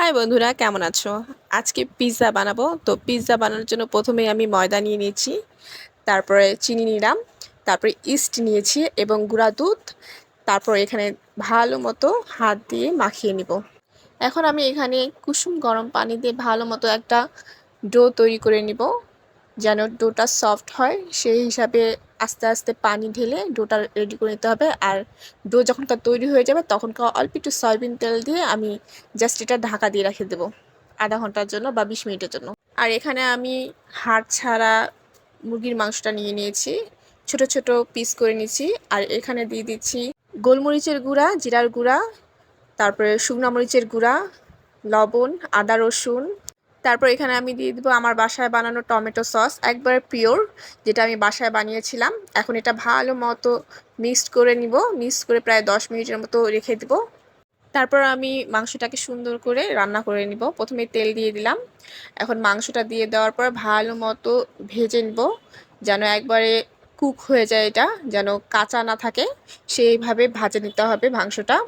High বন্ধুরা, কেমন আছো? আজকে পিৎজা বানাবো। তো পিৎজা বানানোর জন্য প্রথমেই আমি ময়দা নিয়ে নিয়েছি, তারপরে চিনি নিলাম, তারপরে ইস্ট নিয়েছি এবং গুঁড়া দুধ। তারপর এখানে ভালো মতো হাত দিয়ে মাখিয়ে নিব। এখন আমি এখানে কুসুম গরম পানি দিয়ে ভালো মতো একটা ডো তৈরি করে নিব, যেন ডোটা সফট হয় সেই হিসাবে আস্তে আস্তে পানি ঢেলে ডোটা রেডি করে নিতে হবে। আর ডো যখনকার তৈরি হয়ে যাবে তখনকার অল্প একটু সয়াবিন তেল দিয়ে আমি জাস্ট এটা ঢাকা দিয়ে রেখে দেবো আধা ঘন্টার জন্য বা 20 মিনিটের জন্য। আর এখানে আমি হাড় ছাড়া মুরগির মাংসটা নিয়ে নিয়েছি, ছোট ছোট পিস করে নিয়েছি। আর এখানে দিয়ে দিচ্ছি গোলমরিচের গুঁড়া, জিরার গুঁড়া, তারপরে শুকনো মরিচের গুঁড়া, লবণ, আদা রসুন। তারপর এখানে আমি দিয়ে দেবো আমার বাসায় বানানো টমেটো সস, একবারে পিওর, যেটা আমি বাসায় বানিয়েছিলাম। এখন এটা ভালো মতো মিক্সড করে নিব, মিক্সড করে প্রায় 10 মিনিটের মতো রেখে দেবো। তারপর আমি মাংসটাকে সুন্দর করে রান্না করে নিব। প্রথমে তেল দিয়ে দিলাম, এখন মাংসটা দিয়ে দেওয়ার পর ভালো মতো ভেজে নিব, যেন একবারে কুক হয়ে যায়, এটা যেন কাঁচা না থাকে সেইভাবে ভাজে নিতে হবে মাংসটা।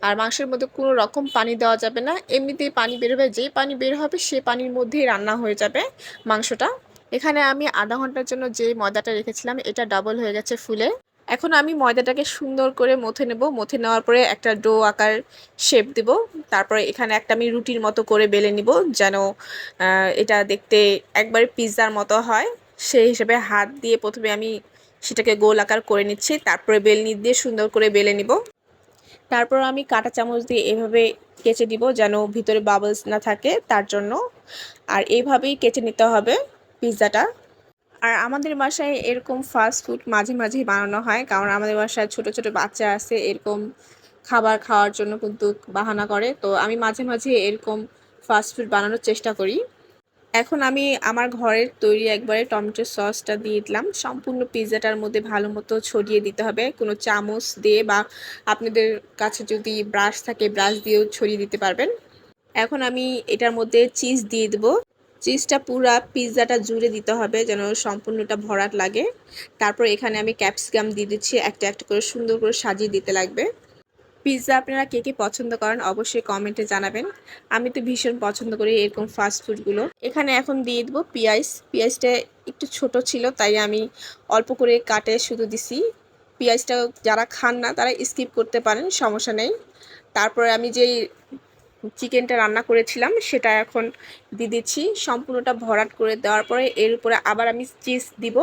আর মাংসের মধ্যে কোনো রকম পানি দেওয়া যাবে না, এমনিতেই পানি বের হবে, যেই পানি বের হবে সে পানির মধ্যেই রান্না হয়ে যাবে মাংসটা। এখানে আমি আধা ঘন্টার জন্য যে ময়দাটা রেখেছিলাম এটা ডাবল হয়ে গেছে ফুলে। এখন আমি ময়দাটাকে সুন্দর করে মথে নেব, মথে নেওয়ার পরে একটা ডো আকার শেপ দেব। তারপরে এখানে একটা আমি রুটির মতো করে বেলে নিব, যেন এটা দেখতে একবারে পিৎজার মতো হয় সেই হিসেবে হাত দিয়ে প্রথমে আমি সেটাকে গোল আকার করে নিচ্ছি, তারপরে বেলনি দিয়ে সুন্দর করে বেলে নিব। তারপর আমি কাঁটা চামচ দিয়ে এভাবে কেচে দিব, যেন ভিতরে বাবলস না থাকে তার জন্য। আর এইভাবেই কেচে নিতে হবে পিৎজাটা। আর আমাদের বাসায় এরকম ফাস্ট ফুড মাঝে মাঝেই বানানো হয়, কারণ আমাদের বাসায় ছোট ছোট বাচ্চা আছে, এরকম খাবার খাওয়ার জন্য কিন্তু বাহানা করে। তো আমি মাঝে মাঝে এরকম ফাস্ট ফুড বানানোর চেষ্টা করি। এখন আমি আমার ঘরের তৈরি একবারে টমেটো সসটা দিয়ে দিলাম, সম্পূর্ণ পিৎজাটার মধ্যে ভালো মতো ছড়িয়ে দিতে হবে কোনো চামচ দিয়ে, বা আপনাদের কাছে যদি ব্রাশ থাকে ব্রাশ দিয়েও ছড়িয়ে দিতে পারবেন। এখন আমি এটার মধ্যে চিজ দিয়ে দেবো। চিজটা পুরা পিৎজাটা জুড়ে দিতে হবে, যেন সম্পূর্ণটা ভরাট লাগে। তারপর এখানে আমি ক্যাপসিকাম দিয়ে দিচ্ছি, একটা একটা করে সুন্দর করে সাজিয়ে দিতে লাগবে। পিৎজা আপনারা কে কে পছন্দ করেন অবশ্যই কমেন্টে জানাবেন। আমি তো ভীষণ পছন্দ করি এরকম ফাস্ট ফুডগুলো। এখানে এখন দিয়ে দেবো পেঁয়াজ। পেঁয়াজটা একটু ছোট ছিল তাই আমি অল্প করে কাটে শুধু দিছি। পেঁয়াজটা যারা খান না তারা স্কিপ করতে পারেন, সমস্যা নেই। তারপরে আমি যেই চিকেনটা রান্না করেছিলাম সেটা এখন দিয়ে দিচ্ছি, সম্পূর্ণটা ভরাট করে দেওয়ার পরে এর উপরে আবার আমি চিজ দিব।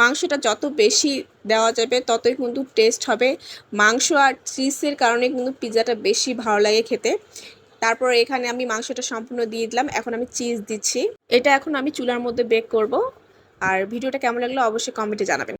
মাংসটা যত বেশি দেওয়া যাবে ততই কিন্তু টেস্ট হবে। মাংস আর চিজের কারণে কিন্তু পিৎজাটা বেশি ভালো লাগে খেতে। তারপর এখানে আমি মাংসটা সম্পূর্ণ দিয়ে দিলাম, এখন আমি চিজ দিচ্ছি। এটা এখন আমি চুলার মধ্যে বেক করব। আর ভিডিওটা কেমন লাগলো অবশ্যই কমেন্টে জানাবেন।